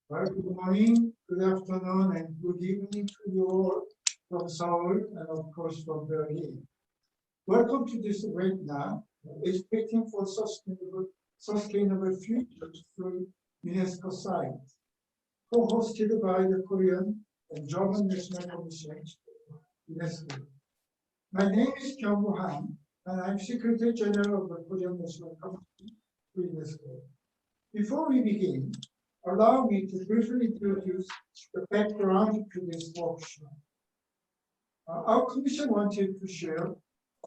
Well, good morning, good afternoon, and good evening to you all from Seoul and of course from Berlin. Welcome to this webinar, Educating for Sustainable Futures through UNESCO Sites, co-hosted by the Korean and German National Commissions, UNESCO. My name is Kyung, and I'm Secretary-General of the Korean National Commission to UNESCO. Before we begin, allow me to briefly introduce the background to this workshop. Our commission wanted to share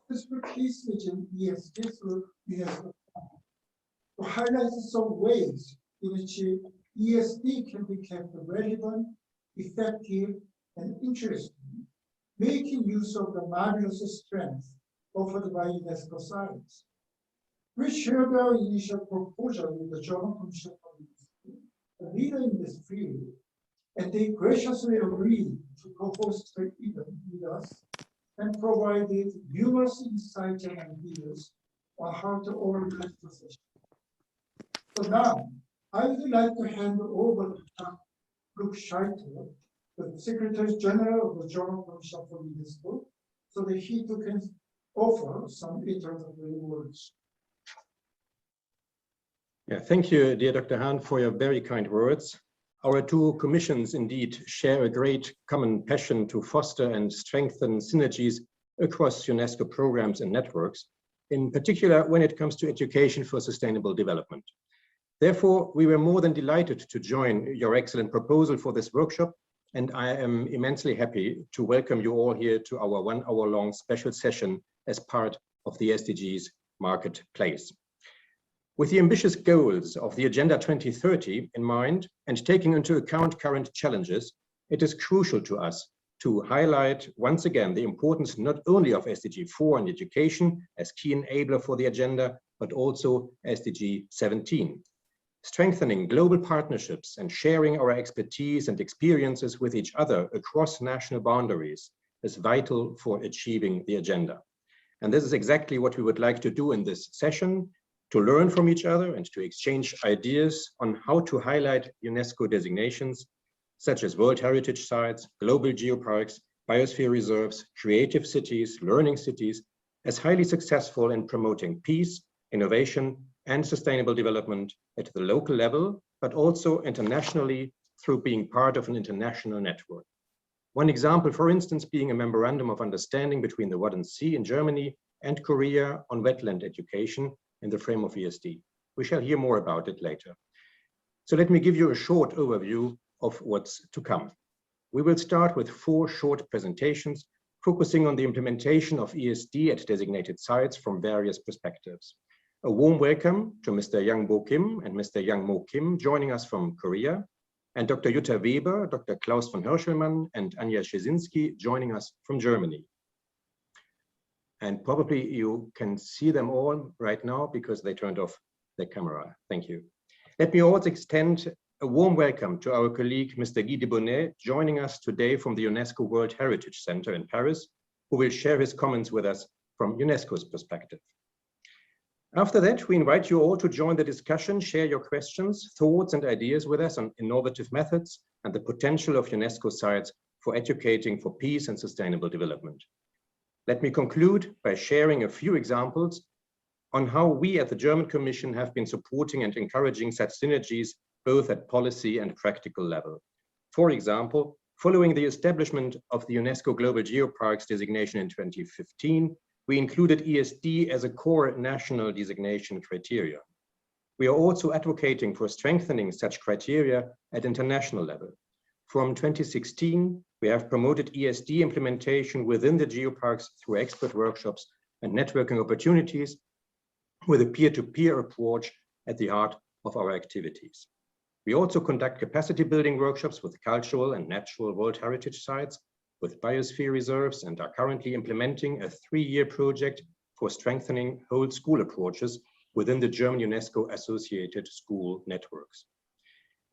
expertise in ESDs through UNESCO to highlight some ways in which ESD can be kept relevant, effective, and interesting, making use of the marvelous strengths offered by UNESCO sites. We shared our initial proposal with the German Commission for ESD, a leader in this field, and they graciously agreed to co-host the event with us and provided numerous insights and ideas on how to organize the session. So now, I would like to hand over to Luckscheiter, the Secretary-General of the German Commission for UNESCO, so that he too can offer some introductory words. Yeah, thank you, dear Dr. Hahn, for your very kind words. Our two commissions indeed share a great common passion to foster and strengthen synergies across UNESCO programs and networks, in particular when it comes to education for sustainable development. Therefore, we were more than delighted to join your excellent proposal for this workshop, and I am immensely happy to welcome you all here to our 1 hour-long special session as part of the SDGs marketplace. With the ambitious goals of the Agenda 2030 in mind and taking into account current challenges, it is crucial to us to highlight once again the importance not only of SDG 4 and education as key enabler for the agenda, but also SDG 17. Strengthening global partnerships and sharing our expertise and experiences with each other across national boundaries is vital for achieving the agenda. And this is exactly what we would like to do in this session, to learn from each other and to exchange ideas on how to highlight UNESCO designations, such as World Heritage Sites, global geoparks, biosphere reserves, creative cities, learning cities, as highly successful in promoting peace, innovation, and sustainable development at the local level, but also internationally through being part of an international network. One example, for instance, being a memorandum of understanding between the Wadden Sea in Germany and Korea on wetland education in the frame of ESD. We shall hear more about it later. So let me give you a short overview of what's to come. We will start with 4 short presentations focusing on the implementation of ESD at designated sites from various perspectives. A warm welcome to Mr. Yang Bo Kim and Mr. Yang Mo Kim joining us from Korea, and Dr. Jutta Weber, Dr. Klaus von Hirschelmann, and Anja Schesinski joining us from Germany. And probably you can see them all right now because they turned off their camera. Thank you. Let me also extend a warm welcome to our colleague, Mr. Guy Debonnet, joining us today from the UNESCO World Heritage Center in Paris, who will share his comments with us from UNESCO's perspective. After that, we invite you all to join the discussion, share your questions, thoughts, and ideas with us on innovative methods and the potential of UNESCO sites for educating for peace and sustainable development. Let me conclude by sharing a few examples on how we at the German Commission have been supporting and encouraging such synergies both at policy and practical level. For example, following the establishment of the UNESCO Global Geoparks designation in 2015, we included ESD as a core national designation criteria. We are also advocating for strengthening such criteria at international level. From 2016, we have promoted ESD implementation within the geoparks through expert workshops and networking opportunities with a peer-to-peer approach at the heart of our activities. We also conduct capacity building workshops with cultural and natural World Heritage sites, with biosphere reserves, and are currently implementing a 3-year project for strengthening whole school approaches within the German UNESCO associated school networks.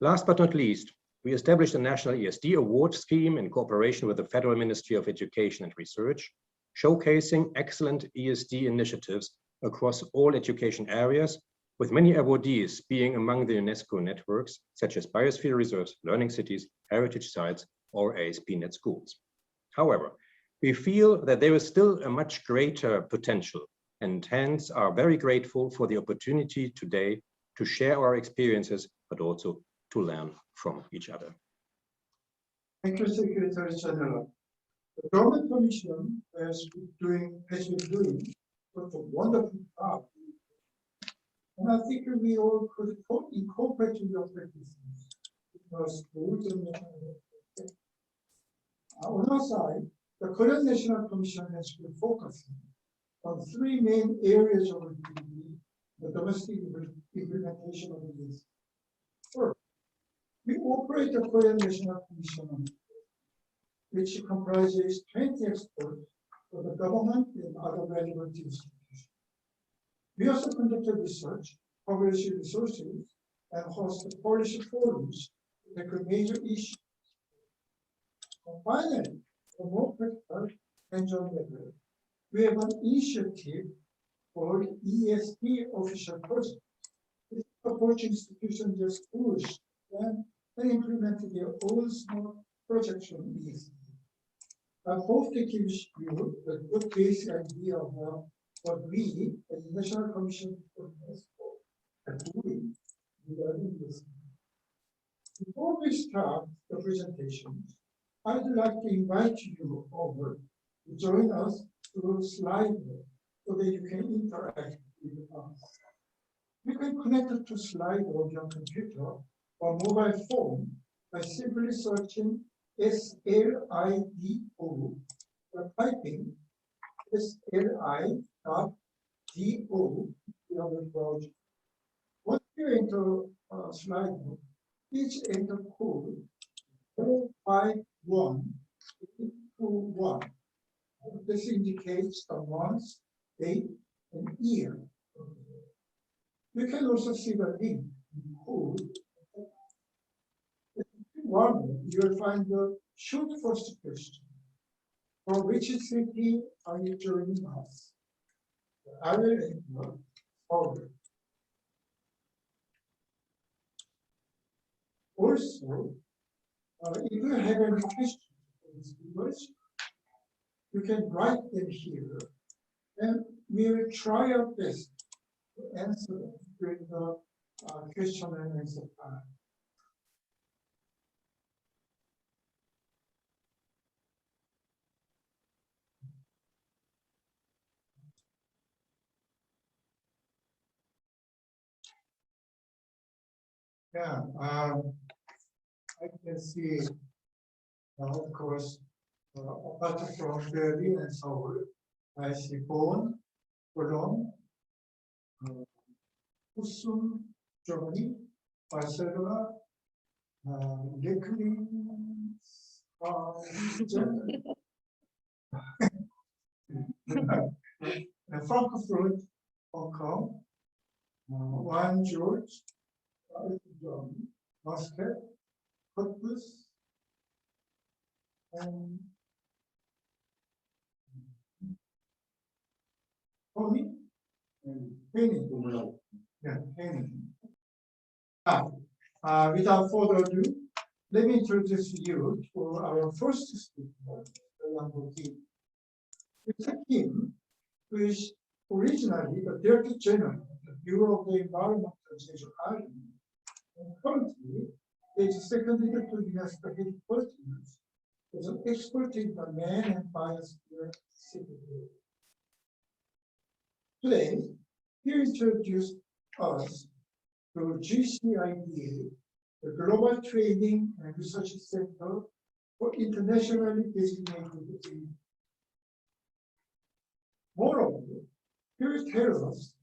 Last but not least, we established a national ESD award scheme in cooperation with the Federal Ministry of Education and Research, showcasing excellent ESD initiatives across all education areas with many awardees being among the UNESCO networks, such as biosphere reserves, learning cities, heritage sites, or ASP.NET schools. However, we feel that there is still a much greater potential, and hence are very grateful for the opportunity today to share our experiences, but also to learn from each other. Thank you, Secretary-General. The Government Commission has been doing such a wonderful job. And I think we all could incorporate your practices because schools and on our side, the Korean National Commission has been focusing on three main areas of the domestic implementation of this. First, we operate the Korean National Commission, which comprises 20 experts for the government and other relevant institutions. We also conducted research, published resources, and hosted policy forums to tackle major issues. And finally, for more practical hands-on level, we have an initiative called ESD official project. This supports institutions just push and implement their own small projects on ESD. I hope that gives you a good basic idea of what we, as the National Commission for UNESCO, are doing regarding this. Before we start the presentation, I'd like to invite you over to join us through Slido so that you can interact with us. You can connect to Slido on your computer or mobile phone by simply searching SLIDO or typing SLI.do in our browser. Once you enter Slido, please enter code 451821. This indicates the month, date, and year. You can also see the link in code. You will find the shoot first question. From which city are you joining us? I will enter forward. Also, if you have any questions for these viewers, you can write them here, and we will try our best to answer them during the question and answer time. Yeah, I can see, of course, apart from Berlin and Seoul, I see Bonn, Cologne, Husum, Germany, Barcelona, Leckling, Frankfurt, Hong Kong, One George, Muscat, Cottbus, and Tony, and Penny. Yeah, Penny. Without further ado, let me introduce you to our first speaker, the young Kim. It's Kim, who is originally the Director-General of the Bureau of the Environment of Jeju-do, and currently is Secretary to UNESCO headquarters as an expert in the man and biosphere secretary. Today, he introduced us to GCIDA, the Global Training and Research Center for Internationally Designated Aid. Moreover, he will tell us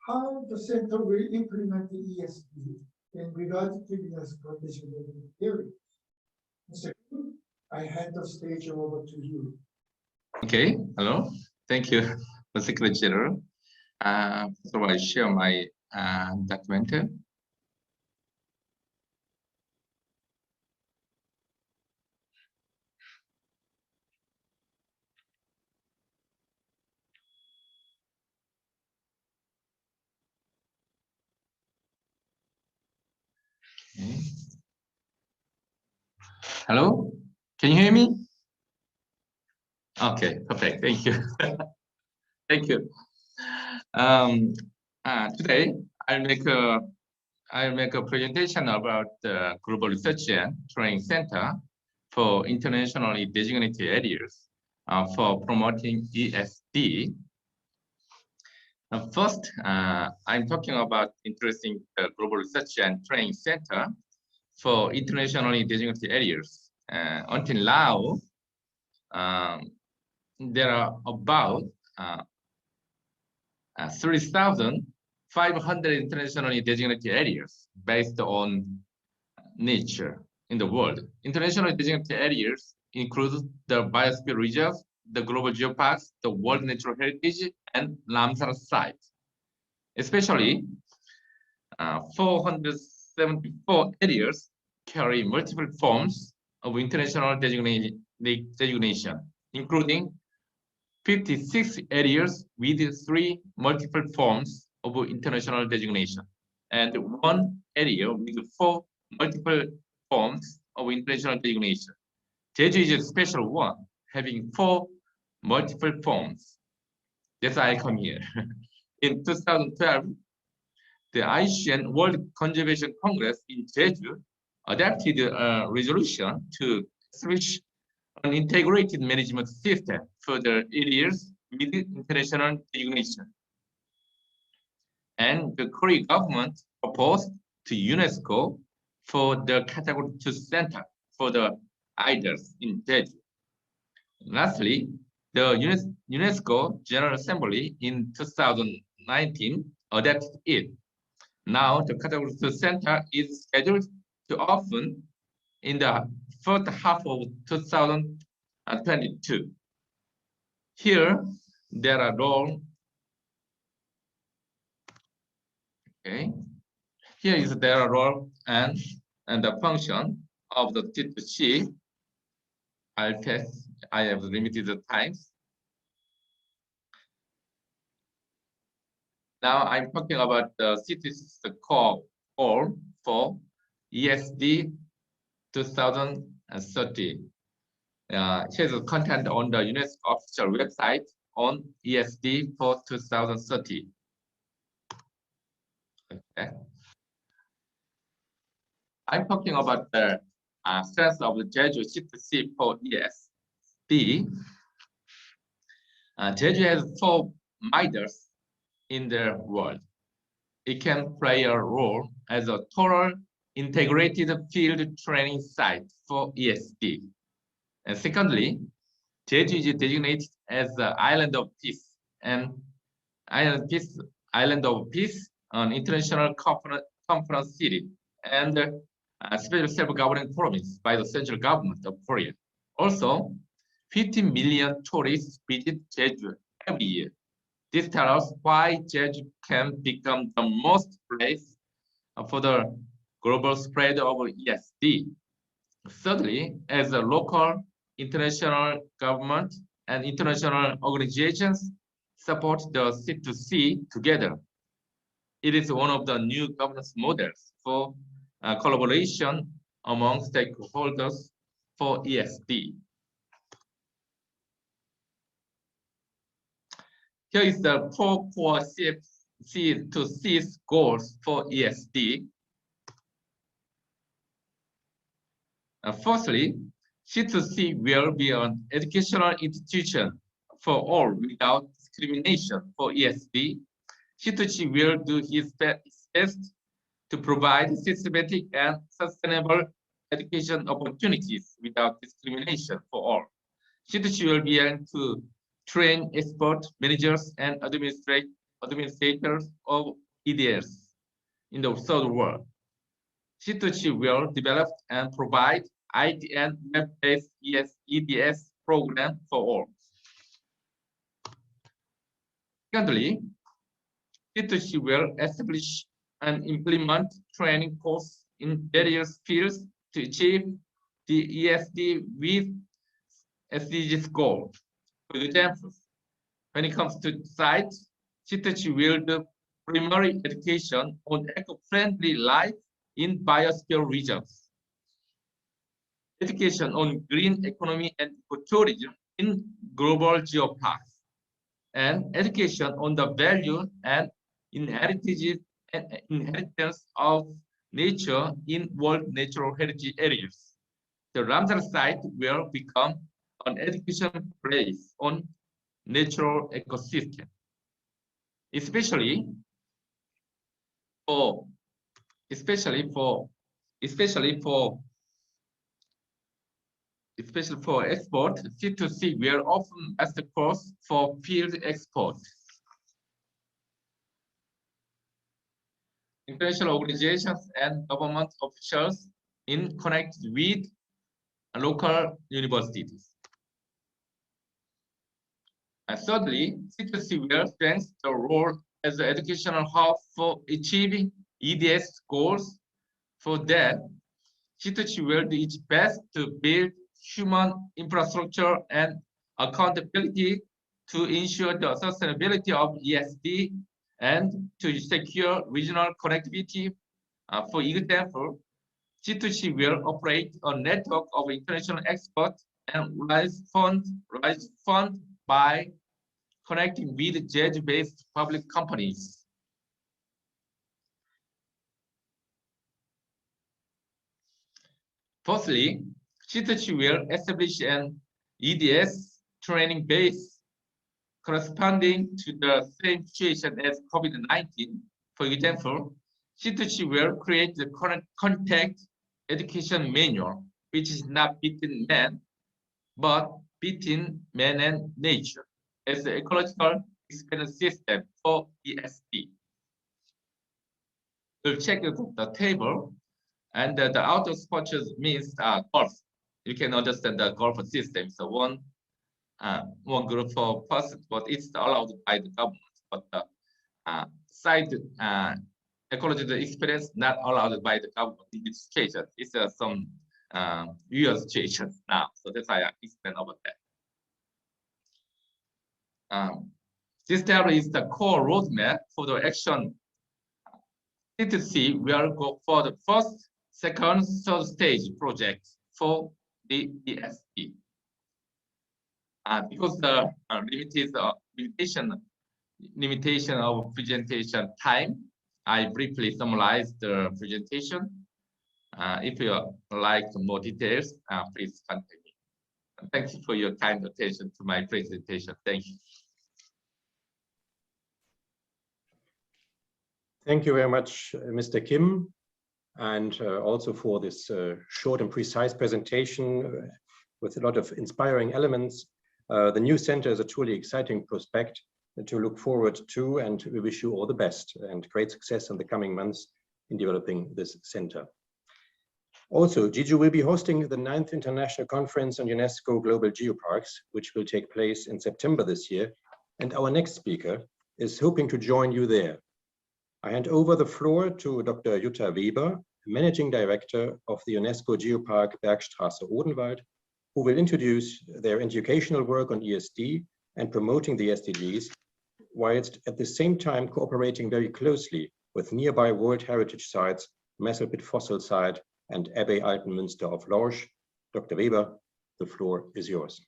how the center will implement the ESD in regard to UNESCO designated areas. Mr. Kyung, I hand the stage over to you. Okay, hello. Thank you, Secretary-General. So I share my document. Okay. Hello, can you hear me? Okay, perfect. Thank you. Thank you. Today I'll make a presentation about the Global Research and Training Center for internationally designated areas for promoting ESD. First, I'm talking about interesting Global Research and Training Center for internationally designated areas. Until now, there are about 3,500 internationally designated areas based on nature in the world. Internationally designated areas include the biosphere reserves, the global geoparks, the World Natural Heritage, and Ramsar sites. Especially, 474 areas carry multiple forms of international designation, including 56 areas with 3 multiple forms of international designation, and 1 area with 4 multiple forms of international designation. Jeju is a special one, having 4 multiple forms. That's why I come here. In 2012, the IUCN World Conservation Congress in Jeju adopted a resolution to establish an integrated management system for the areas with international designation. And the Korean government proposed to UNESCO for the Category 2 Center for the idols in Jeju. Lastly, the UNESCO General Assembly in 2019 adopted it. Now the Category 2 Center is scheduled to open in the first half of 2022. Here, there are roles. Okay. Here is their role and the function of the T2C. I'll test. I have limited the times. Now I'm talking about the city's core goal for ESD 2030. Here's the content on the UNESCO official website on ESD for 2030. Okay. I'm talking about the strength of the Jeju C2C for ESD. Jeju has 4 MIDERs in the world. It can play a role as a total integrated field training site for ESD. And secondly, Jeju is designated as the Island of Peace and Island of Peace, an international conference city, and a special self-governing province by the central government of Korea. Also, 50 million tourists visit Jeju every year. This tells us why Jeju can become the most place for the global spread of ESD. Thirdly, as a local, international government and international organizations support the C2C together, it is one of the new governance models for collaboration among stakeholders for ESD. Here is the 4 core C2C goals for ESD. Firstly, C2C will be an educational institution for all without discrimination for ESD. C2C will do its best to provide systematic and sustainable education opportunities without discrimination for all. C2C will be able to train expert managers and administrators of EDS in the third world. C2C will develop and provide IT and web-based EDS program for all. Secondly, C2C will establish and implement training courses in various fields to achieve the ESD with SDGs goals. For example, when it comes to sites, C2C will do primary education on eco-friendly life in biosphere regions, education on green economy and ecotourism in global geoparks, and education on the value and inheritance of nature in World Natural Heritage Areas. The Ramsar site will become an education place on natural ecosystem, especially for export. C2C will often as the cost for field export. International organizations and government officials in connect with local universities. And thirdly, C2C will strengthen the role as an educational hub for achieving EDS goals. For that, C2C will do its best to build human infrastructure and accountability to ensure the sustainability of ESD and to secure regional connectivity. For example, C2C will operate a network of international experts and raise funds by connecting with Jeju-based public companies. Fourthly, C2C will establish an EDS training base corresponding to the same situation as COVID-19. For example, C2C will create the contact education manual, which is not between men, but between man and nature, as the ecological experience system for ESD. We'll check the table, and the outdoor sports means golf. You can understand the golf system. So one group for persons, but it's allowed by the government. But the side ecological experience not allowed by the government in this situation. It's some real situations now. So that's why I explain about that. This table is the core roadmap for the action. C2C will go for the first, second, third stage project for the ESD. Because the limitation of presentation time, I briefly summarize the presentation. If you like more details, please contact me. Thank you for your kind attention to my presentation. Thank you. Thank you very much, Mr. Kim, and also for this short and precise presentation with a lot of inspiring elements. The new center is a truly exciting prospect to look forward to, and we wish you all the best and great success in the coming months in developing this center. Also, Jeju will be hosting the 9th International Conference on UNESCO Global Geoparks, which will take place in September this year, and our next speaker is hoping to join you there. I hand over the floor to Dr. Jutta Weber, Managing Director of the UNESCO Geopark Bergstrasse-Odenwald, who will introduce their educational work on ESD and promoting the SDGs, whilst at the same time cooperating very closely with nearby World Heritage sites, Messelpit Fossil Site and Abbey Altenmünster of Lorsch. Dr. Weber, the floor is yours.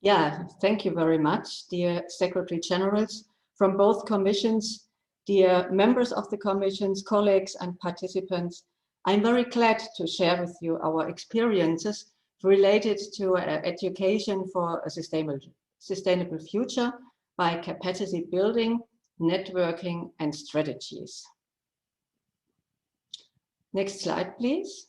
Yeah, thank you very much, dear Secretary-Generals from both commissions, dear members of the commissions, colleagues and participants. I'm very glad to share with you our experiences related to education for a sustainable future by capacity building, networking and strategies. Next slide, please.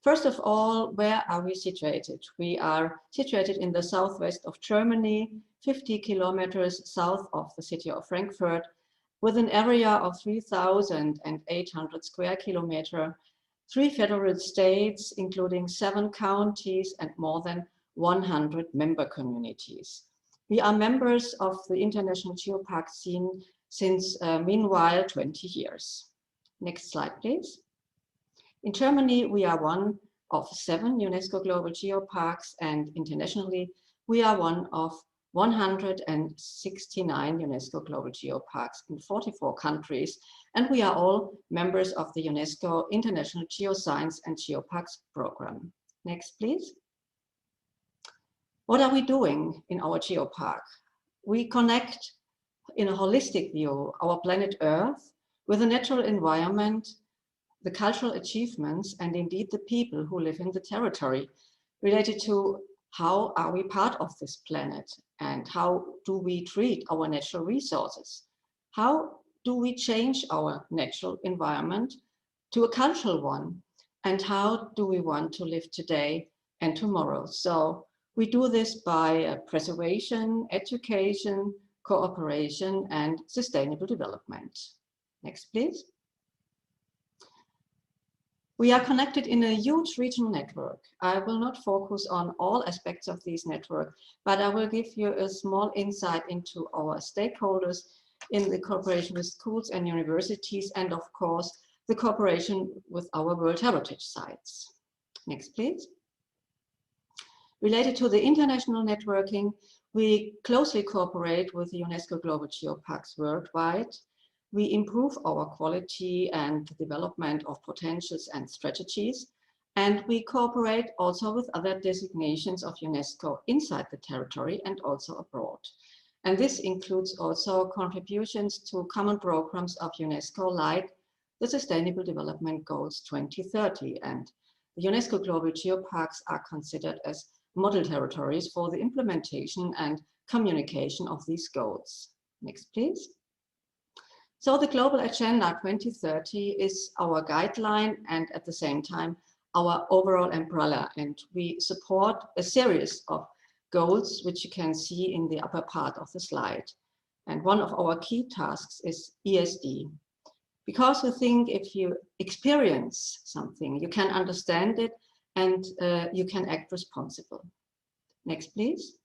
First of all, where are we situated? We are situated in the southwest of Germany, 50 kilometers south of the city of Frankfurt, with an area of 3,800 square kilometers, 3 federal states, including 7 counties and more than 100 member communities. We are members of the international geopark scene since, meanwhile, 20 years. Next slide, please. In Germany, we are one of 7 UNESCO Global Geoparks, and internationally, we are one of 169 UNESCO global geoparks in 44 countries, and we are all members of the UNESCO International Geoscience and Geoparks program. Next, please. What are we doing in our geopark? We connect in a holistic view our planet Earth with the natural environment, the cultural achievements, and indeed the people who live in the territory, related to how are we part of this planet and how do we treat our natural resources? How do we change our natural environment to a cultural one? And how do we want to live today and tomorrow? So we do this by preservation, education, cooperation, and sustainable development. Next, please. We are connected in a huge regional network. I will not focus on all aspects of this network, but I will give you a small insight into our stakeholders in the cooperation with schools and universities, and of course, the cooperation with our World Heritage Sites. Next, please. Related to the international networking, we closely cooperate with the UNESCO Global Geoparks worldwide. We improve our quality and development of potentials and strategies, and we cooperate also with other designations of UNESCO inside the territory and also abroad. And this includes also contributions to common programs of UNESCO like the Sustainable Development Goals 2030, and the UNESCO Global Geoparks are considered as model territories for the implementation and communication of these goals. Next, please. So the Global Agenda 2030 is our guideline and at the same time our overall umbrella, and we support a series of goals which you can see in the upper part of the slide. And one of our key tasks is ESD, because we think if you experience something, you can understand it and you can act responsible. Next, please.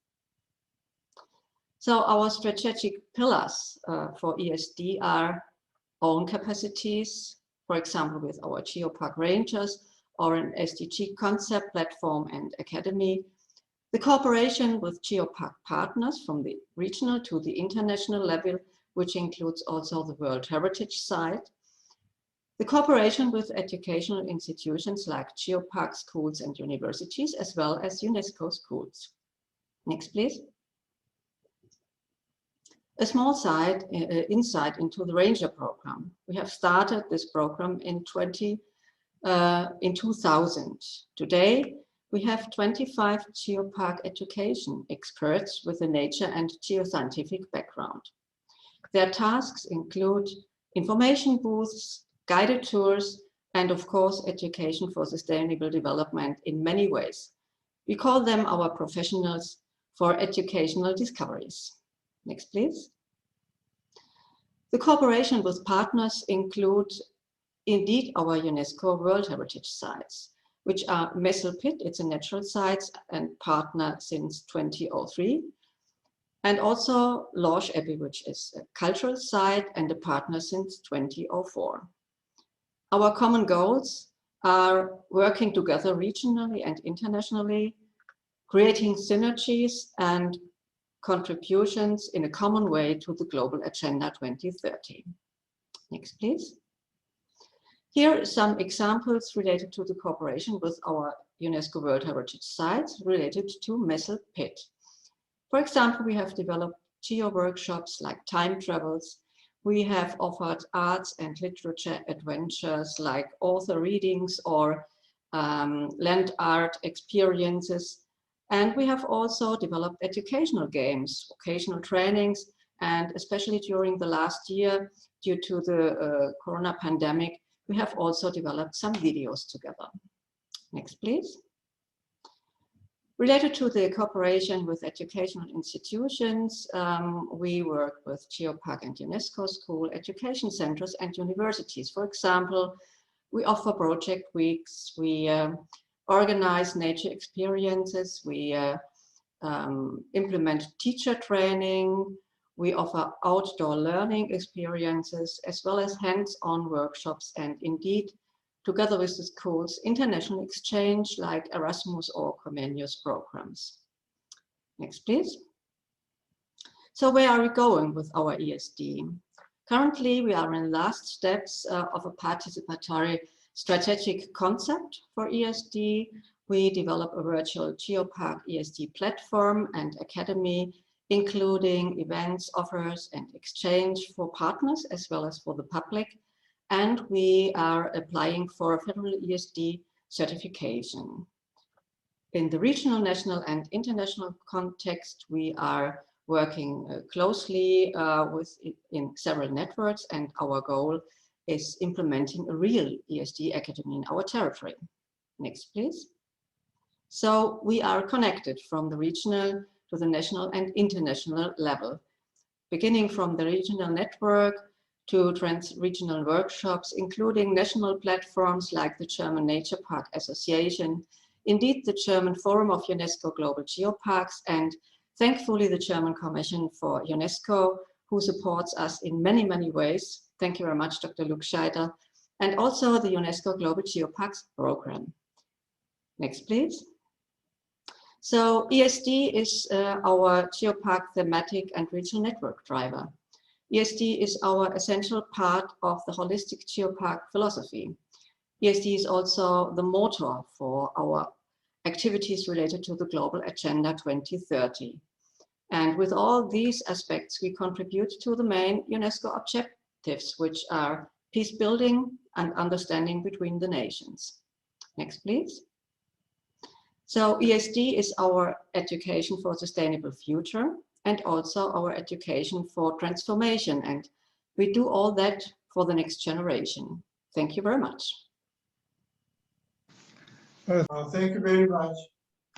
So our strategic pillars for ESD are own capacities, for example, with our Geopark Rangers or an SDG concept platform and academy, the cooperation with Geopark partners from the regional to the international level, which includes also the World Heritage Site, the cooperation with educational institutions like Geopark schools and universities, as well as UNESCO schools. Next, please. A small insight into the Ranger program. We have started this program in 2000. Today, we have 25 Geopark education experts with a nature and geoscientific background. Their tasks include information booths, guided tours, and of course, education for sustainable development in many ways. We call them our professionals for educational discoveries. Next, please. The cooperation with partners include indeed our UNESCO World Heritage Sites, which are Messel Pit, it's a natural site and partner since 2003, and also Lorsch Abbey, which is a cultural site and a partner since 2004. Our common goals are working together regionally and internationally, creating synergies and contributions in a common way to the Global Agenda 2030. Next, please. Here are some examples related to the cooperation with our UNESCO World Heritage Sites related to Messel Pit. For example, we have developed geo-workshops like time travels. We have offered arts and literature adventures like author readings or land art experiences. And we have also developed educational games, vocational trainings, and especially during the last year, due to the corona pandemic, we have also developed some videos together. Next, please. Related to the cooperation with educational institutions, we work with Geopark and UNESCO school education centers and universities. For example, we offer project weeks, we organize nature experiences, we implement teacher training, we offer outdoor learning experiences, as well as hands-on workshops, and indeed, together with the schools, international exchange like Erasmus or Comenius programs. Next, please. So where are we going with our ESD? Currently, we are in the last steps of a participatory strategic concept for ESD. We develop a virtual Geopark ESD platform and academy, including events, offers, and exchange for partners as well as for the public. And we are applying for a federal ESD certification. In the regional, national, and international context, we are working closely in several networks, and our goal is implementing a real ESD academy in our territory. Next, please. So we are connected from the regional to the national and international level, beginning from the regional network to trans-regional workshops, including national platforms like the German Nature Park Association, indeed the German Forum of UNESCO Global Geoparks, and thankfully the German Commission for UNESCO, who supports us in many, many ways. Thank you very much, Dr. Luckscheiter, and also the UNESCO Global Geoparks program. Next, please. So ESD is our Geopark thematic and regional network driver. ESD is our essential part of the holistic Geopark philosophy. ESD is also the motor for our activities related to the Global Agenda 2030. And with all these aspects, we contribute to the main UNESCO objectives, which are peace building and understanding between the nations. Next, please. So ESD is our education for a sustainable future and also our education for transformation. And we do all that for the next generation. Thank you very much. Thank you very much,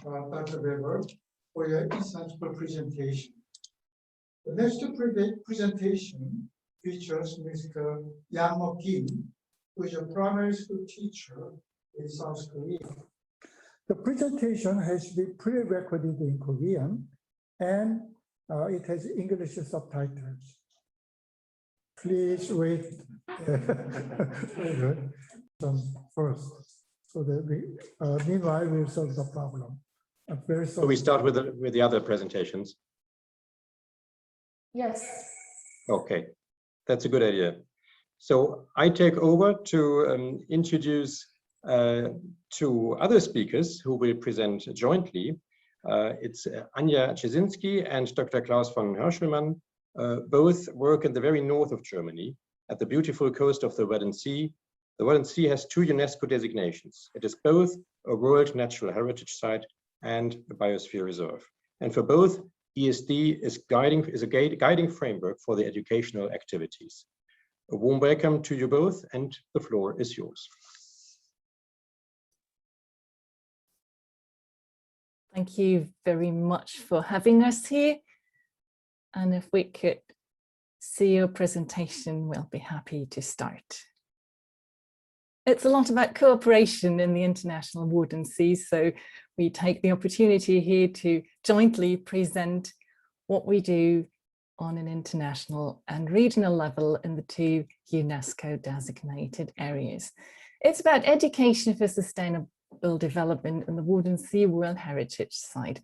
Dr. Weber, for your insightful presentation. The next presentation features Mr. Yang Kim, who is a primary school teacher in South Korea. The presentation has been pre-recorded in Korean, and it has English subtitles. Please wait first, so that we, meanwhile, we'll solve the problem. So we start with the other presentations. Yes. Okay, that's a good idea. So I take over to introduce two other speakers who will present jointly. It's Anja Czesinski and Dr. Klaus von Hirschelmann. Both work in the very north of Germany at the beautiful coast of the Wadden Sea. The Wadden Sea has 2 UNESCO designations. It is both a World Natural Heritage Site and a Biosphere Reserve. And for both, ESD is a guiding framework for the educational activities. A warm welcome to you both, and the floor is yours. Thank you very much for having us here. And if we could see your presentation, we'll be happy to start. It's a lot about cooperation in the international Wadden Sea, so we take the opportunity here to jointly present what we do on an international and regional level in the 2 UNESCO designated areas. It's about education for sustainable development in the Wadden Sea World Heritage Site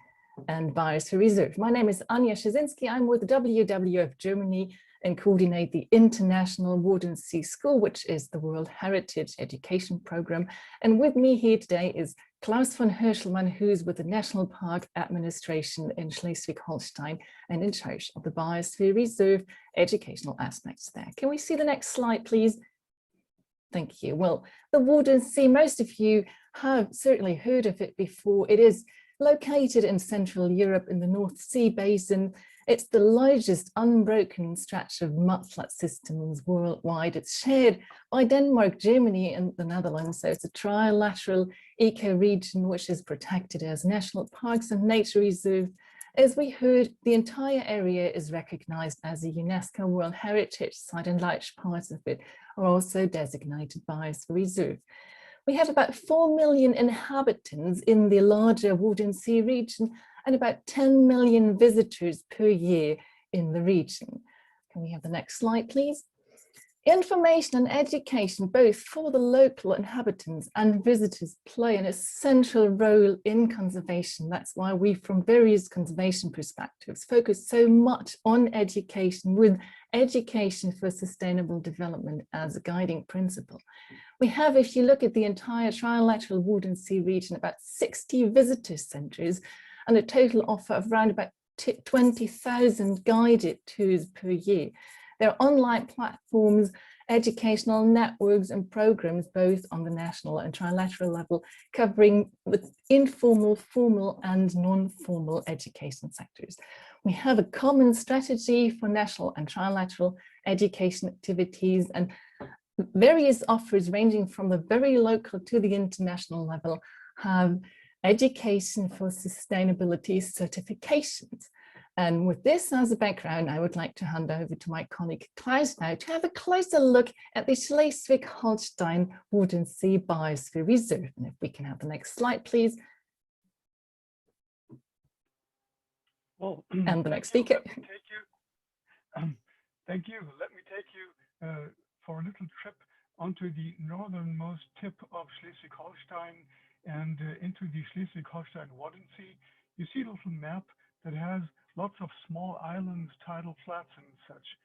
and Biosphere Reserve. My name is Anja Czesinski. I'm with WWF Germany and coordinate the International Wadden Sea School, which is the World Heritage Education Program. And with me here today is Klaus von Hirschelmann, who's with the National Park Administration in Schleswig-Holstein and in charge of the Biosphere Reserve educational aspects there. Can we see the next slide, please? Thank you. Well, the Wadden Sea, most of you have certainly heard of it before. It is located in Central Europe in the North Sea Basin. It's the largest unbroken stretch of mudflat systems worldwide. It's shared by Denmark, Germany, and the Netherlands. So it's a trilateral eco-region which is protected as national parks and nature reserve. As we heard, the entire area is recognized as a UNESCO World Heritage Site, and large parts of it are also designated Biosphere Reserve. We have about 4 million inhabitants in the larger Wadden Sea region and about 10 million visitors per year in the region. Can we have the next slide, please? Information and education, both for the local inhabitants and visitors, play an essential role in conservation. That's why we, from various conservation perspectives, focus so much on education, with education for sustainable development as a guiding principle. We have, if you look at the entire trilateral Wadden Sea region, about 60 visitor centres and a total offer of around about 20,000 guided tours per year. There are online platforms, educational networks and programs, both on the national and trilateral level, covering the informal, formal and non-formal education sectors. We have a common strategy for national and trilateral education activities, and various offers ranging from the very local to the international level have education for sustainability certifications. And with this as a background, I would like to hand over to my colleague Klaus now to have a closer look at the Schleswig-Holstein Wadden Sea Biosphere Reserve. And if we can have the next slide, please. Well, and the next speaker. Thank you. Let me take you for a little trip onto the northernmost tip of Schleswig-Holstein and into the Schleswig-Holstein Wadden Sea. You see a little map that has lots of small islands, tidal flats and such.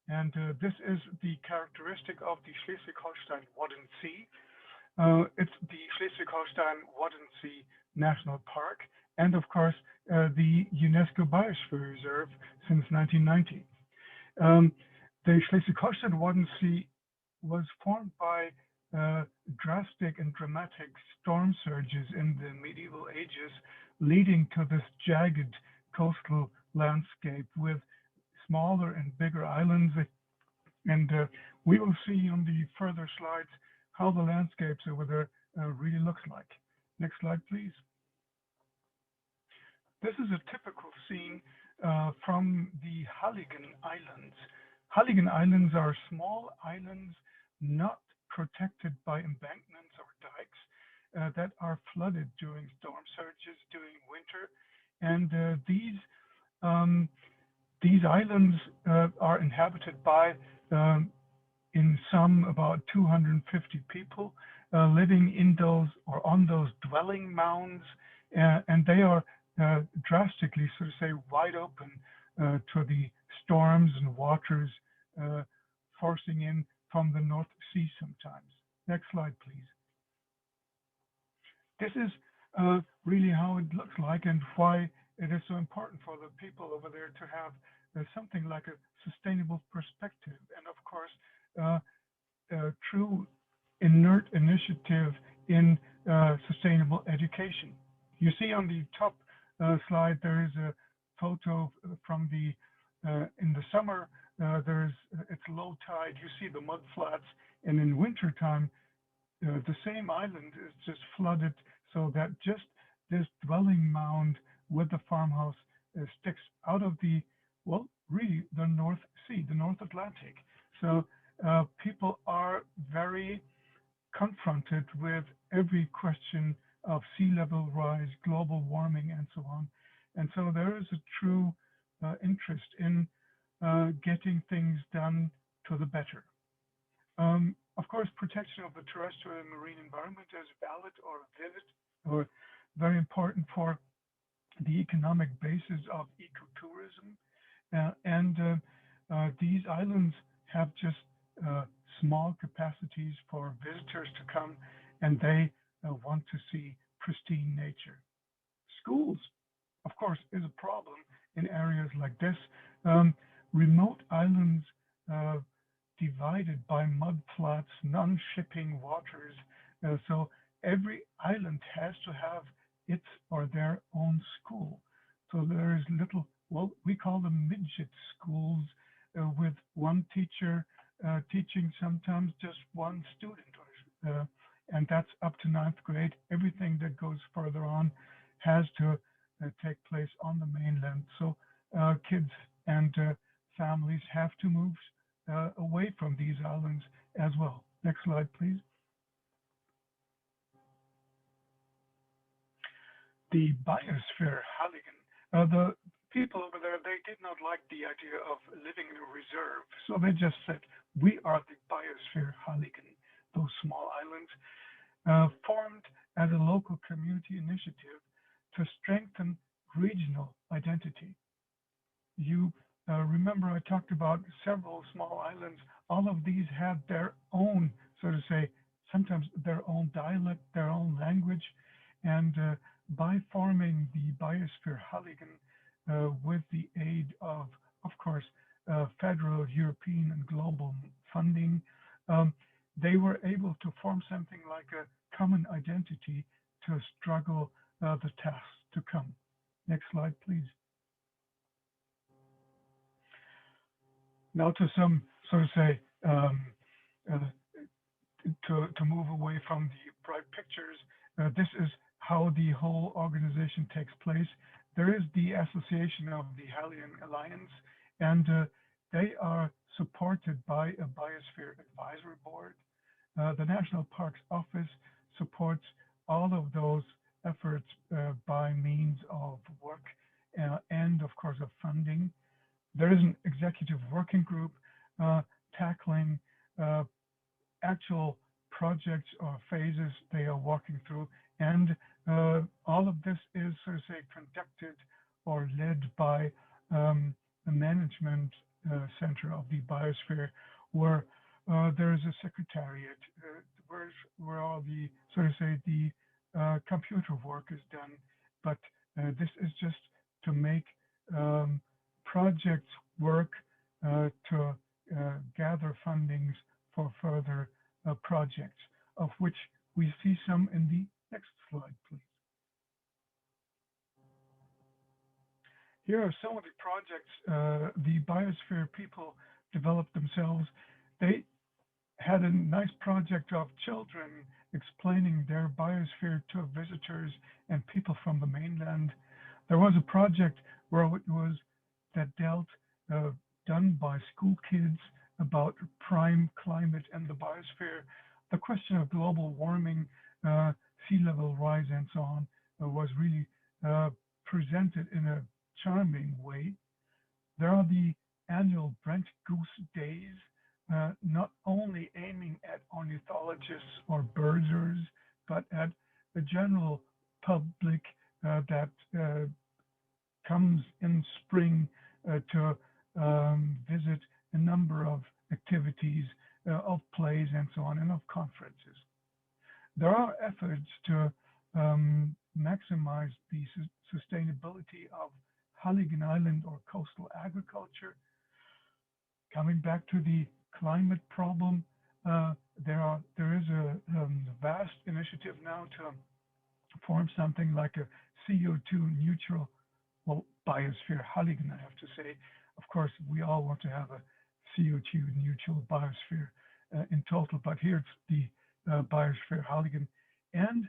And this is the characteristic of the Schleswig-Holstein Wadden Sea. It's the Schleswig-Holstein Wadden Sea National Park, and of course, the UNESCO Biosphere Reserve since 1990. The Schleswig-Holstein Wadden Sea was formed by drastic and dramatic storm surges in the medieval ages, leading to this jagged coastal landscape with smaller and bigger islands. And we will see on the further slides how the landscapes over there really looks like. Next slide, please. This is a typical scene from the Halligen Islands. Halligen Islands are small islands not protected by embankments or dikes that are flooded during storm surges during winter. And these islands are inhabited by, in some, about 250 people living in those or on those dwelling mounds, and they are drastically, so to say, wide open to the storms and waters forcing in from the North Sea sometimes. Next slide, please. This is really how it looks like and why it is so important for the people over there to have something like a sustainable perspective, and of course, a true inert initiative in sustainable education. You see on the top slide, there is a photo from the in the summer. It's low tide. You see the mud flats, and in winter time, the same island is just flooded, so that just this dwelling mound with the farmhouse sticks out of the, well, really the North Sea, the North Atlantic. So people are very confronted with every question of sea level rise, global warming, and so on. And so there is a true interest in getting things done to the better. Of course, protection of the terrestrial and marine environment is valid or vivid or very important for the economic basis of ecotourism. And these islands have just small capacities for visitors to come, and they want to see pristine nature. Schools, of course, is a problem in areas like this. Remote islands divided by mud flats, non-shipping waters. So every island has to have its or their own school. So there is little, well, we call them midget schools with one teacher teaching sometimes just one student, and that's up to 9th grade. Everything that goes further on has to take place on the mainland. So kids and families have to move away from these islands as well. Next slide, please. The biosphere Halligen. The people over there, they did not like the idea of living in a reserve. So they just said, we are the Biosphere-Halligen, those small islands, formed as a local community initiative to strengthen regional identity. You remember I talked about several small islands. All of these had their own, so to say, sometimes their own dialect, their own language. And by forming the Biosphere-Halligen with the aid of course, federal, European, and global funding, they were able to form something like a common identity to struggle the tasks to come. Next slide, please. Now to some, so to say, to move away from the bright pictures, this is how the whole organization takes place. There is the Association of the Halligen Alliance, and they are supported by a Biosphere Advisory Board. The National Parks Office supports all of those efforts by means of work and of course of funding. There is an executive working group tackling actual projects or phases they are walking through, and all of this is, so to say, conducted or led by the management center of the biosphere, where there is a secretariat where all the, so to say, the computer work is done. But this is just to make projects work to gather fundings for further projects, of which we see some in the next slide, please. Here are some of the projects the biosphere people developed themselves. They had a nice project of children explaining their biosphere to visitors and people from the mainland. There was a project where it was that dealt done by school kids about prime climate and the biosphere. The question of global warming, sea level rise, and so on was really presented in a charming way. There are the annual Brent Goose Days, not only aiming at ornithologists or birders, but at the general public that comes in spring to visit a number of activities, of plays and so on, and of conferences. There are efforts to maximize the sustainability of Halligen Island or coastal agriculture. Coming back to the climate problem, there is a vast initiative now to form something like a CO2 neutral, well, biosphere Halligen, I have to say. Of course, we all want to have a CO2 neutral biosphere in total, but here it's the biosphere Halligen. And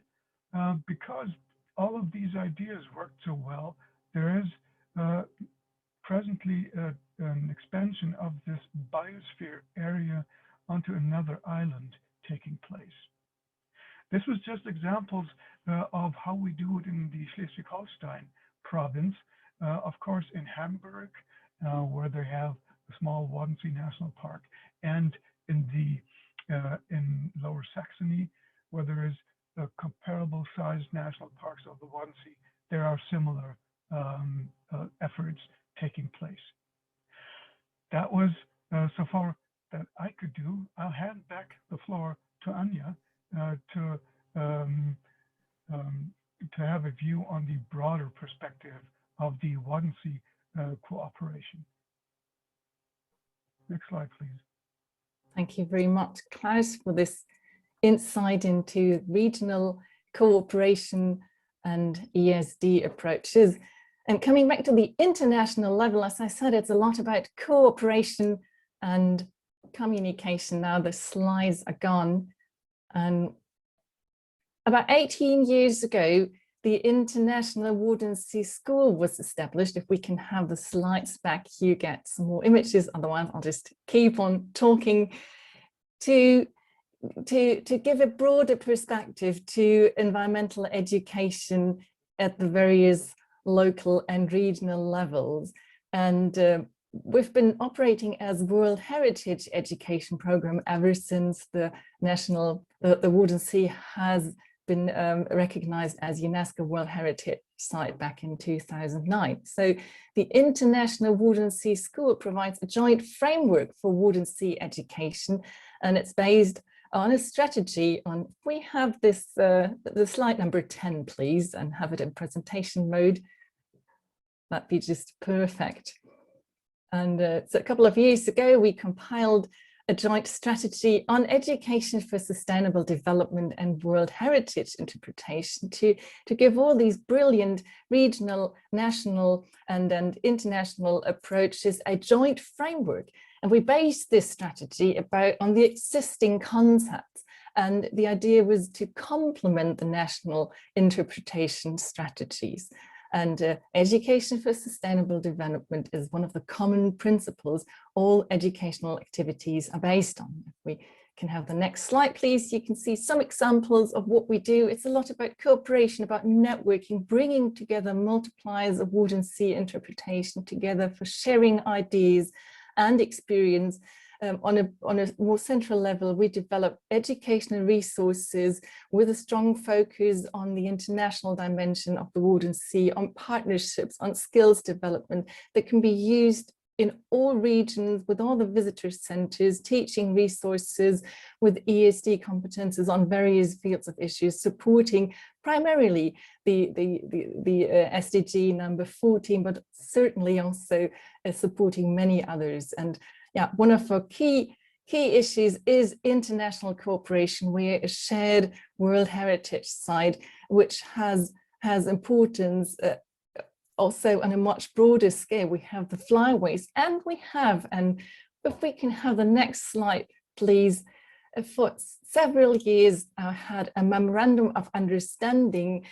because all of these ideas worked so well, there is presently an expansion of this biosphere area onto another island taking place. This was just examples of how we do it in the Schleswig-Holstein province. Of course, in Hamburg, where they have a small Wadden Sea National Park, and in Lower Saxony, where there is comparable sized national parks of the Wadden Sea, there are similar efforts taking place. That was so far that I could do. I'll hand back the floor to Anja to have a view on the broader perspective of the Wadden Sea cooperation. Next slide, please. Thank you very much, Klaus, for this insight into regional cooperation and ESD approaches. And coming back to the international level, as I said, it's a lot about cooperation and communication. Now the slides are gone. And about 18 years ago, the International Wadden Sea School was established. If we can have the slides back, you get some more images. Otherwise, I'll just keep on talking to give a broader perspective to environmental education at the various local and regional levels. And we've been operating as World Heritage Education Program ever since the Wadden Sea has been recognized as UNESCO World Heritage Site back in 2009. So the International Wadden Sea School provides a joint framework for Wadden Sea education, and it's based on a strategy on, we have this, the slide number 10, please, and have it in presentation mode. That'd be just perfect. And so a couple of years ago, we compiled a joint strategy on education for sustainable development and World Heritage interpretation to give all these brilliant regional, national and international approaches a joint framework. And we based this strategy on the existing concepts. And the idea was to complement the national interpretation strategies. And education for sustainable development is one of the common principles all educational activities are based on. If we can have the next slide, please, you can see some examples of what we do. It's a lot about cooperation, about networking, bringing together multipliers of Wadden Sea interpretation together for sharing ideas and experience. On a more central level, we develop educational resources with a strong focus on the international dimension of the Wadden Sea, on partnerships, on skills development that can be used in all regions with all the visitor centres, teaching resources with ESD competences on various fields of issues, supporting primarily the SDG number 14, but certainly also supporting many others. And yeah, one of our key issues is international cooperation. We're a shared World Heritage Site, which has importance also on a much broader scale. We have the flyways, and if we can have the next slide, please. For several years, I had a memorandum of understanding,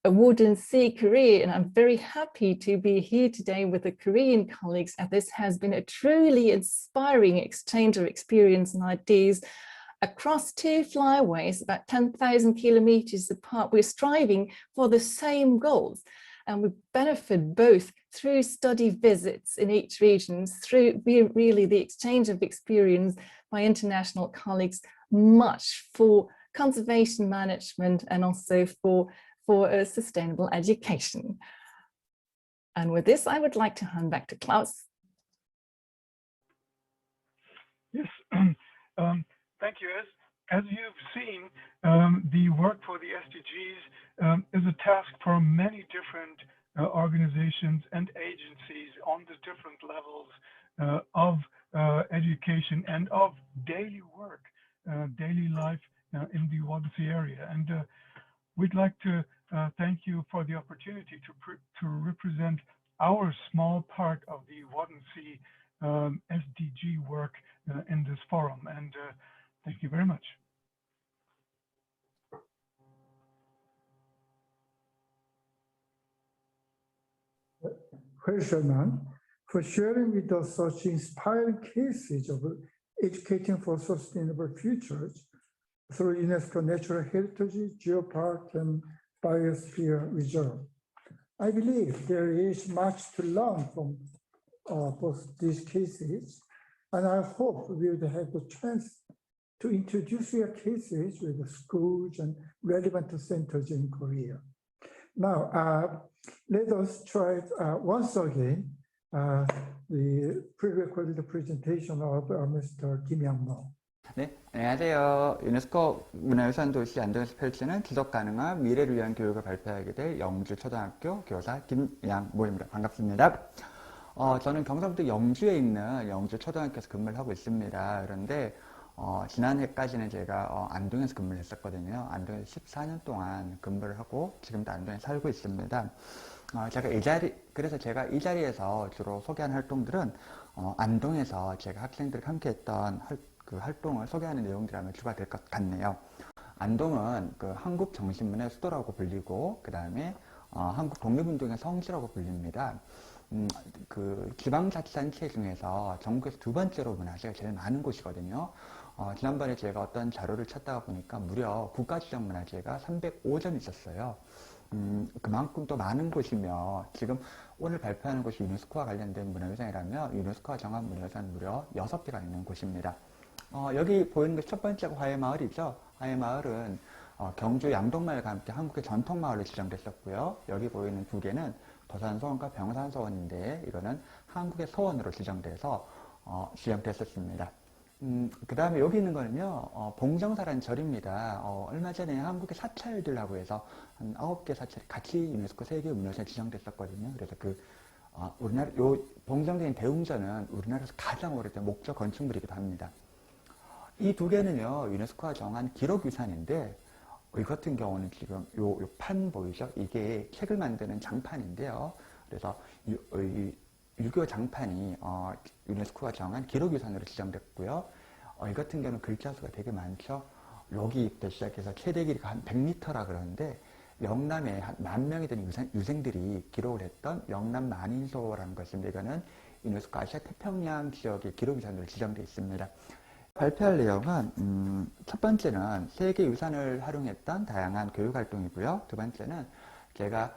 a Wadden Sea Korea, and I'm very happy to be here today with the Korean colleagues, and this has been a truly inspiring exchange of experience and ideas across two flyways, about 10,000 kilometers apart. We're striving for the same goals, and we benefit both through study visits in each region, through really the exchange of experience by international colleagues, much for conservation management and also for a sustainable education. And with this, I would like to hand back to Klaus. Yes, thank you. As you've seen, the work for the SDGs is a task for many different organizations and agencies on the different levels of education and of daily work, daily life in the Wadden Sea area. And we'd like to thank you for the opportunity to represent our small part of the Wadden Sea SDG work in this forum. And thank you very much. Presention for sharing with us such inspiring cases of educating for sustainable futures through UNESCO Natural Heritage, Geopark, and Biosphere Reserve. I believe there is much to learn from both these cases, and I hope we will have the chance to introduce your cases with the schools and relevant centers in Korea. Now, let us try once again the pre-recorded presentation of Mr. Kyung. 네, 안녕하세요. 유네스코 문화유산도시 안동에서 펼치는 지속가능한 미래를 위한 교육을 발표하게 될 영주초등학교 교사 김양모입니다. 반갑습니다. 저는 경상북도 영주에 있는 영주초등학교에서 근무를 하고 있습니다. 그런데 지난해까지는 제가 안동에서 근무를 했었거든요. 안동에서 14년 동안 근무를 하고 지금도 안동에 살고 있습니다. 그래서 제가 이 자리에서 주로 소개한 활동들은 안동에서 제가 학생들과 함께 했던 그 활동을 소개하는 내용들이라면 주가 될 것 같네요. 안동은 그 한국 정신문화의 수도라고 불리고, 그 다음에 한국 독립운동의 성지라고 불립니다. 그 지방자치단체 중에서 전국에서 두 번째로 문화재가 제일 많은 곳이거든요. 지난번에 제가 어떤 자료를 찾다가 보니까 무려 국가지정문화재가 305점 있었어요. 그만큼 또 많은 곳이며 지금 오늘 발표하는 곳이 유네스코와 관련된 문화유산이라면 유네스코가 정한 문화유산 무려 6개가 있는 곳입니다. 여기 보이는 게 첫 번째가 화해마을이죠. 화해마을은 경주 양동마을과 함께 한국의 전통마을로 지정됐었고요. 여기 보이는 2개는 도산서원과 병산서원인데 이거는 한국의 서원으로 지정돼서 지정됐었습니다. 그 다음에 여기 있는 거는요, 봉정사라는 절입니다. 얼마 전에 한국의 사찰들하고 해서 한 9개 사찰이 같이 유네스코 세계문화유산에 지정됐었거든요. 그래서 우리나라, 요 봉정대인 대웅전은 우리나라에서 가장 오래된 목조 건축물이기도 합니다. 이 2개는요, 유네스코가 정한 기록유산인데, 이 같은 경우는 지금 요 판 보이죠? 이게 책을 만드는 장판인데요. 그래서 유교 장판이 유네스코가 정한 기록유산으로 지정됐고요. 이 같은 경우는 글자 수가 되게 많죠. 여기부터 시작해서 최대 길이가 한 100m라 그러는데 영남에 한 10,000명이 되는 유생들이 기록을 했던 영남 만인소라는 것입니다. 이거는 유네스코 아시아 태평양 지역의 기록유산으로 지정되어 있습니다. 발표할 내용은 첫 번째는 세계유산을 활용했던 다양한 교육활동이고요. 두 번째는 제가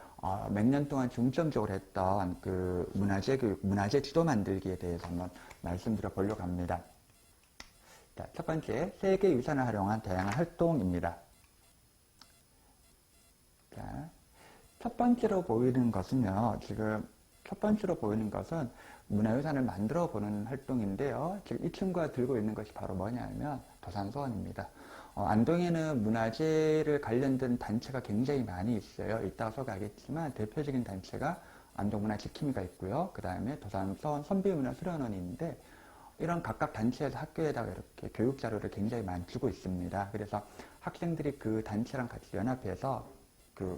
몇 년 동안 중점적으로 했던 그 문화재 교육, 문화재 지도 만들기에 대해서 한번 말씀드려 보려고 합니다. 자, 첫 번째, 세계유산을 활용한 다양한 활동입니다. 자, 첫 번째로 보이는 것은요, 지금 첫 번째로 보이는 것은 문화유산을 만들어 보는 활동인데요. 지금 이 친구가 들고 있는 것이 바로 뭐냐면 도산서원입니다. 안동에는 문화재를 관련된 단체가 굉장히 많이 있어요. 이따가 소개하겠지만 대표적인 단체가 안동문화지킴이가 있고요. 그 다음에 도산서원 선비문화수련원이 있는데 이런 각각 단체에서 학교에다가 이렇게 교육 자료를 굉장히 많이 주고 있습니다. 그래서 학생들이 그 단체랑 같이 연합해서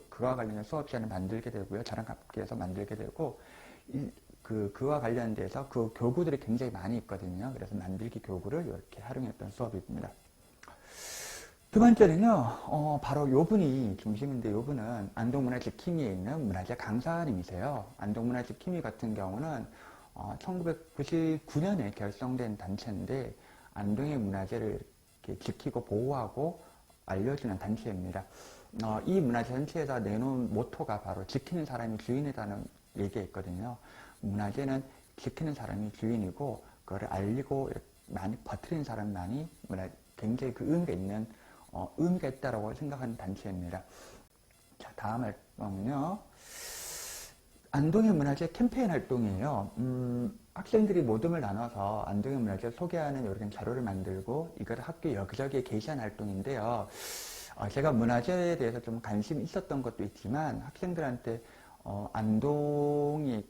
그와 관련된 수업 시간을 만들게 되고요. 저랑 함께 해서 만들게 되고 그와 관련돼서 그 교구들이 굉장히 많이 있거든요. 그래서 만들기 교구를 이렇게 활용했던 수업입니다. 두 번째는요, 바로 요 분이 중심인데 요 분은 안동문화지킴이에 있는 문화재 강사님이세요. 안동문화지킴이 같은 경우는 1999년에 결성된 단체인데 안동의 문화재를 이렇게 지키고 보호하고 알려주는 단체입니다. 이 문화재 전체에서 내놓은 모토가 바로 지키는 사람이 주인이라는 얘기가 있거든요. 문화재는 지키는 사람이 주인이고 그거를 알리고 많이 퍼뜨리는 사람만이 굉장히 그 의미가 있다고 생각하는 단체입니다. 자, 다음 활동은요. 안동의 문화재 캠페인 활동이에요. 학생들이 모둠을 나눠서 안동의 문화재를 소개하는 여러 자료를 만들고 이걸 학교 여기저기에 게시한 활동인데요. 제가 문화재에 대해서 좀 관심이 있었던 것도 있지만 학생들한테 안동이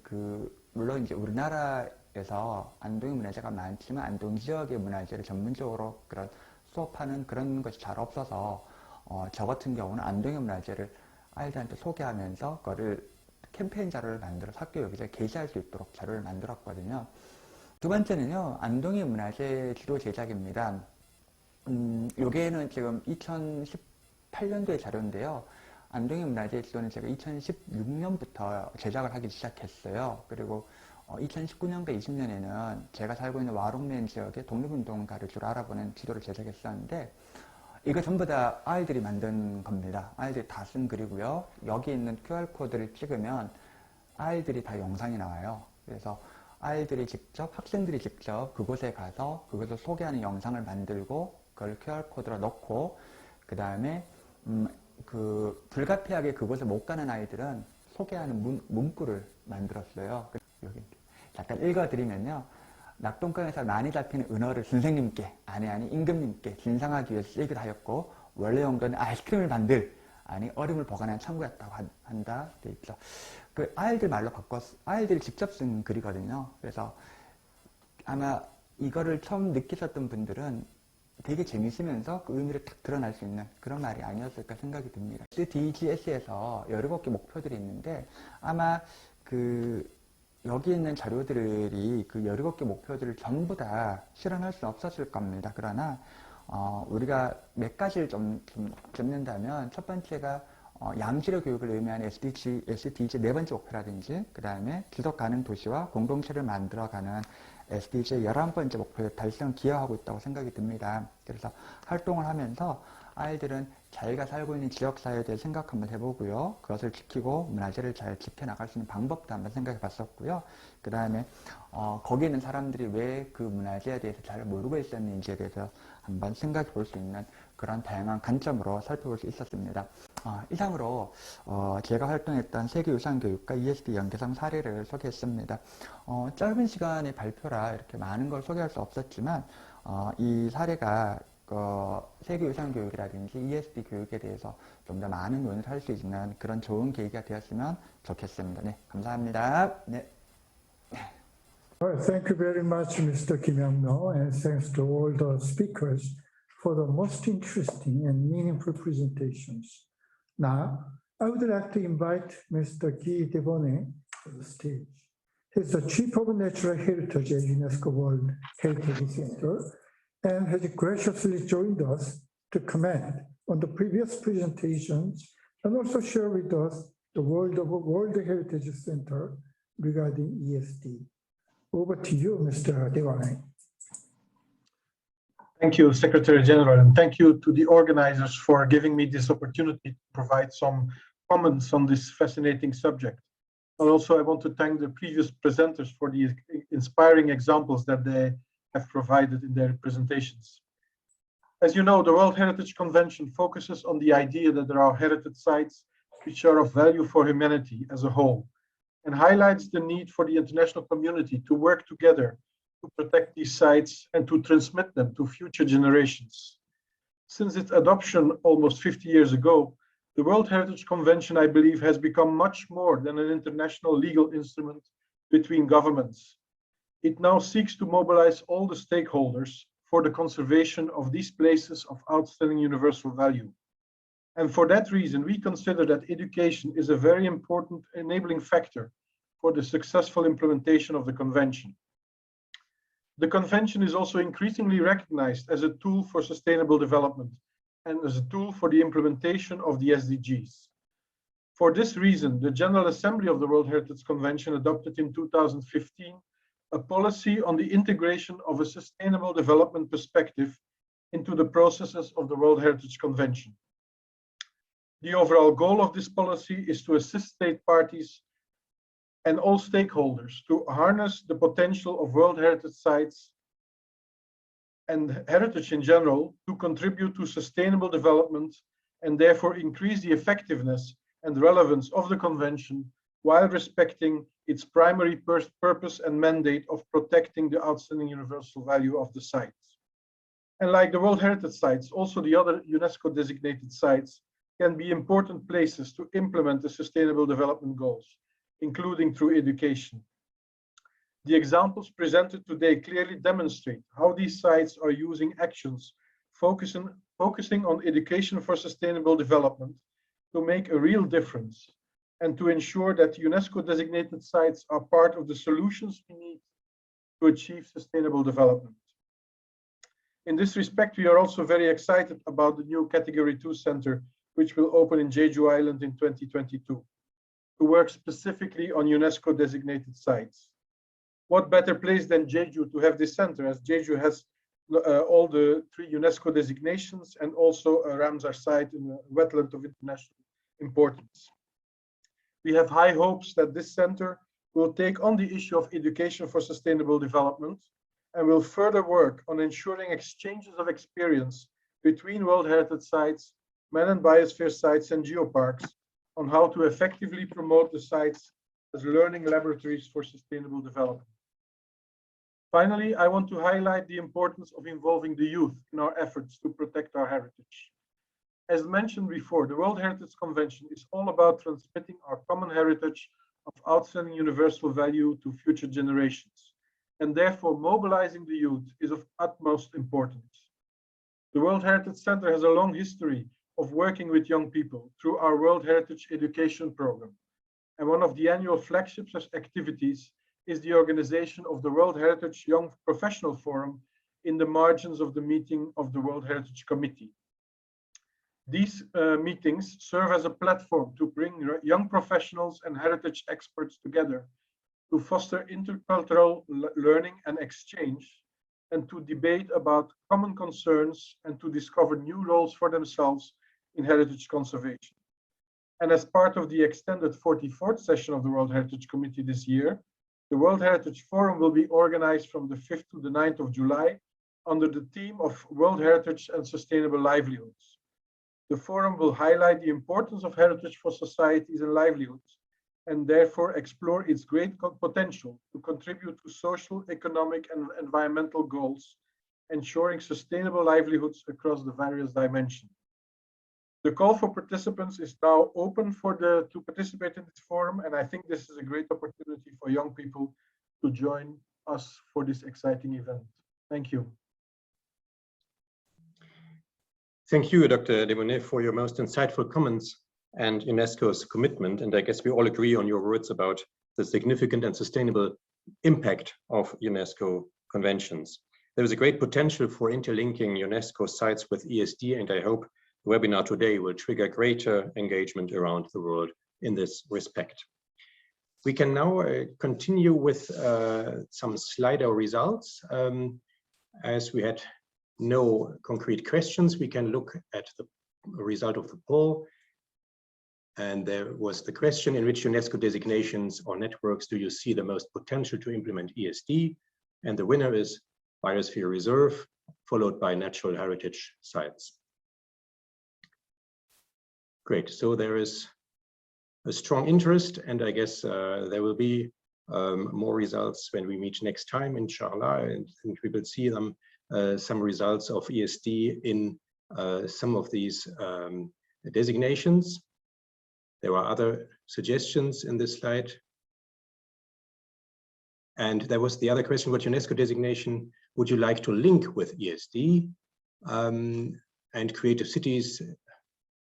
물론 이제 우리나라에서 안동의 문화재가 많지만 안동 지역의 문화재를 전문적으로 그런 수업하는 그런 것이 잘 없어서 저 같은 경우는 안동의 문화재를 아이들한테 소개하면서 그거를 캠페인 자료를 만들어서 학교 여기저기 게시할 수 있도록 자료를 만들었거든요. 두 번째는요, 안동의 문화재 지도 제작입니다. 요게는 지금 2018년도의 자료인데요. 안동의 문화재 지도는 제가 2016년부터 제작을 하기 시작했어요. 그리고 2019년과 20년에는 제가 살고 있는 와롱맨 지역의 독립운동가를 주로 알아보는 지도를 제작했었는데 이거 전부 다 아이들이 만든 겁니다. 아이들이 다 쓴 글이고요. 여기 있는 QR코드를 찍으면 아이들이 다 영상이 나와요. 그래서 아이들이 직접, 학생들이 직접 그곳에 가서 그것을 소개하는 영상을 만들고 그걸 QR코드로 넣고 그 다음에 불가피하게 그곳에 못 가는 아이들은 소개하는 문구를 만들었어요. 여기 잠깐 읽어드리면요. 낙동강에서 많이 잡히는 은어를 선생님께, 아니 임금님께 진상하기 위해서 쓰기도 하였고 원래 용도는 아이스크림을 만들, 얼음을 보관한 창고였다고 한다 돼 있죠. 그 아이들 말로 아이들이 직접 쓴 글이거든요. 그래서 아마 이거를 처음 느끼셨던 분들은 되게 재밌으면서 그 의미를 딱 드러날 수 있는 그런 말이 아니었을까 생각이 듭니다. SDGs에서 17개 목표들이 있는데 아마 여기 있는 자료들이 그 17개 목표들을 전부 다 실현할 수는 없었을 겁니다. 그러나 우리가 몇 가지를 좀 짚는다면 첫 번째가 양질의 교육을 의미하는 SDG 네 번째 목표라든지 그 다음에 지속가능 도시와 공동체를 만들어가는 SDG의 11번째 목표에 달성 기여하고 있다고 생각이 듭니다. 그래서 활동을 하면서 아이들은 자기가 살고 있는 지역사회에 대해 생각 한번 해보고요. 그것을 지키고 문화재를 잘 지켜나갈 수 있는 방법도 한번 생각해 봤었고요. 그 다음에 거기 있는 사람들이 왜 그 문화재에 대해서 잘 모르고 있었는지에 대해서 한번 생각해 볼 수 있는 그런 다양한 관점으로 살펴볼 수 있었습니다. 이상으로 제가 활동했던 세계유산교육과 ESD 연계성 사례를 소개했습니다. 짧은 시간의 발표라 이렇게 많은 걸 소개할 수 없었지만 이 사례가 세계유산교육이라든지 ESD 교육에 대해서 좀 더 많은 논의를 할 수 있는 그런 좋은 계기가 되었으면 좋겠습니다. 네, 감사합니다. 네. Thank you very much, Mr. Kyung, and thanks to all the speakers for the most interesting and meaningful presentations. Now, I would like to invite Mr. Guy Devonnet to the stage. He's the Chief of Natural Heritage at UNESCO World Heritage Center and has graciously joined us to comment on the previous presentations and also share with us the World Heritage Center regarding ESD. Over to you, Mr. Devonnet. Thank you, Secretary-General, and thank you to the organizers for giving me this opportunity to provide some comments on this fascinating subject. And also, I want to thank the previous presenters for the inspiring examples that they have provided in their presentations. As you know, the World Heritage Convention focuses on the idea that there are heritage sites which are of value for humanity as a whole, and highlights the need for the international community to work together to protect these sites and to transmit them to future generations. Since its adoption almost 50 years ago, the World Heritage Convention, I believe, has become much more than an international legal instrument between governments. It now seeks to mobilize all the stakeholders for the conservation of these places of outstanding universal value. And for that reason, we consider that education is a very important enabling factor for the successful implementation of the Convention. The Convention is also increasingly recognized as a tool for sustainable development and as a tool for the implementation of the SDGs. For this reason, the General Assembly of the World Heritage Convention adopted in 2015 a policy on the integration of a sustainable development perspective into the processes of the World Heritage Convention. The overall goal of this policy is to assist state parties and all stakeholders to harness the potential of World Heritage sites and heritage in general to contribute to sustainable development and therefore increase the effectiveness and relevance of the Convention while respecting its primary purpose and mandate of protecting the outstanding universal value of the sites. And like the World Heritage sites, also the other UNESCO designated sites can be important places to implement the sustainable development goals, including through education. The examples presented today clearly demonstrate how these sites are using actions focusing on education for sustainable development to make a real difference and to ensure that UNESCO designated sites are part of the solutions we need to achieve sustainable development. In this respect, we are also very excited about the new Category 2 Center, which will open in Jeju Island in 2022, to work specifically on UNESCO designated sites. What better place than Jeju to have this center, as Jeju has all the 3 UNESCO designations and also a Ramsar site in a wetland of international importance. We have high hopes that this center will take on the issue of education for sustainable development and will further work on ensuring exchanges of experience between World Heritage sites, Managin biosphere sites and geoparks on how to effectively promote the sites as learning laboratories for sustainable development. Finally, I want to highlight the importance of involving the youth in our efforts to protect our heritage. As mentioned before, the World Heritage Convention is all about transmitting our common heritage of outstanding universal value to future generations, and therefore mobilizing the youth is of utmost importance. The World Heritage Center has a long history of working with young people through our World Heritage Education Program. And one of the annual flagships activities is the organization of the World Heritage Young Professional Forum in the margins of the meeting of the World Heritage Committee. These meetings serve as a platform to bring young professionals and heritage experts together to foster intercultural learning and exchange and to debate about common concerns and to discover new roles for themselves in heritage conservation. And as part of the extended 44th session of the World Heritage Committee this year, the World Heritage Forum will be organized from the 5th to the 9th of July under the theme of World Heritage and Sustainable Livelihoods. The forum will highlight the importance of heritage for societies and livelihoods, and therefore explore its great potential to contribute to social, economic, and environmental goals, ensuring sustainable livelihoods across the various dimensions. The call for participants is now open to participate in this forum, and I think this is a great opportunity for young people to join us for this exciting event. Thank you. Thank you, Dr. Demonet, for your most insightful comments and UNESCO's commitment. And I guess we all agree on your words about the significant and sustainable impact of UNESCO conventions. There is a great potential for interlinking UNESCO sites with ESD, and I hope the webinar today will trigger greater engagement around the world in this respect. We can now continue with some Slido results. As we had no concrete questions, we can look at the result of the poll. And there was the question: in which UNESCO designations or networks do you see the most potential to implement ESD? And the winner is Biosphere Reserve, followed by natural heritage sites. Great, so there is a strong interest, and I guess there will be more results when we meet next time, inshallah, and we will see them, some results of ESD in some of these designations. There are other suggestions in this slide. And there was the other question: what UNESCO designation would you like to link with ESD? And creative cities,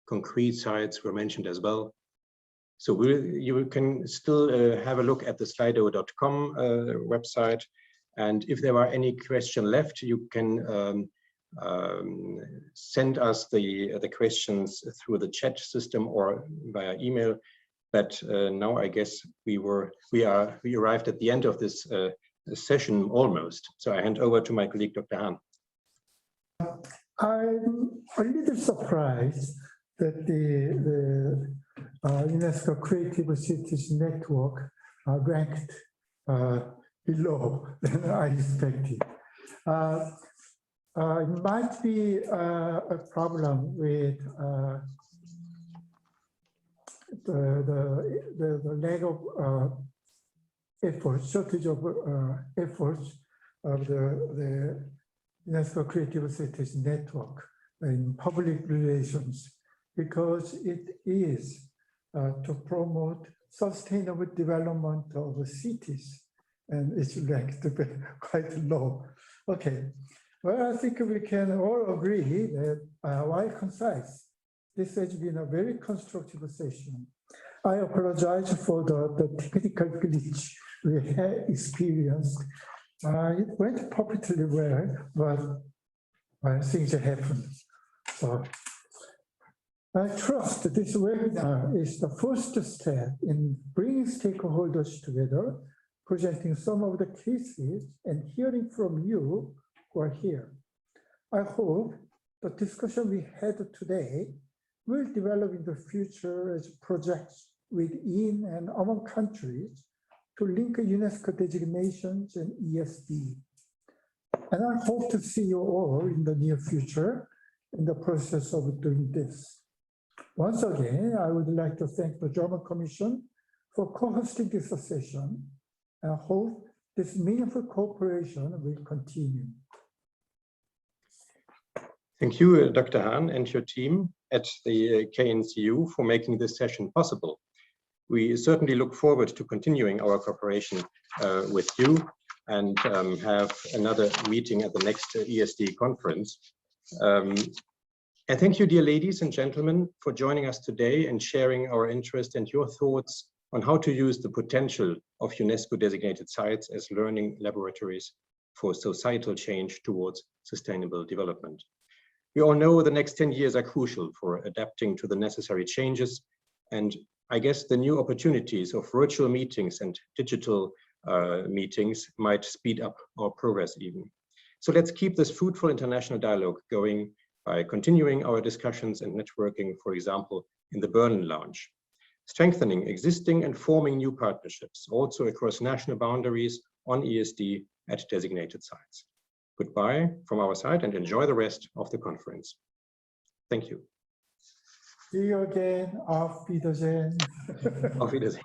concrete sites were mentioned as well. So you can still have a look at the slido.com website. And if there are any questions left, you can send us the questions through the chat system or via email. But now I guess we arrived at the end of this session almost. So I hand over to my colleague, Dr. Hahn. I'm a little surprised that the UNESCO Creative Cities Network ranked below than I expected. It might be a problem with the lack of efforts, shortage of efforts of the UNESCO Creative Cities Network in public relations, because it is to promote sustainable development of cities, and it's ranked quite low. Okay, well, I think we can all agree that while concise, this has been a very constructive session. I apologize for the technical glitch we had experienced. It went perfectly well, but things happen. So I trust this webinar is the first step in bringing stakeholders together, presenting some of the cases and hearing from you who are here. I hope the discussion we had today will develop in the future as projects within and among countries to link UNESCO designations and ESD. And I hope to see you all in the near future in the process of doing this. Once again, I would like to thank the German Commission for co-hosting this session, and I hope this meaningful cooperation will continue. Thank you, Dr. Hahn, and your team at the KNCU for making this session possible. We certainly look forward to continuing our cooperation with you and have another meeting at the next ESD conference. And thank you, dear ladies and gentlemen, for joining us today and sharing our interest and your thoughts on how to use the potential of UNESCO designated sites as learning laboratories for societal change towards sustainable development. We all know the next 10 years are crucial for adapting to the necessary changes, and I guess the new opportunities of virtual meetings and digital meetings might speed up our progress even. So let's keep this fruitful international dialogue going by continuing our discussions and networking, for example, in the Berlin Lounge, strengthening existing and forming new partnerships, also across national boundaries on ESD at designated sites. Goodbye from our side and enjoy the rest of the conference. Thank you. See you again. Auf Wiedersehen. Auf Wiedersehen.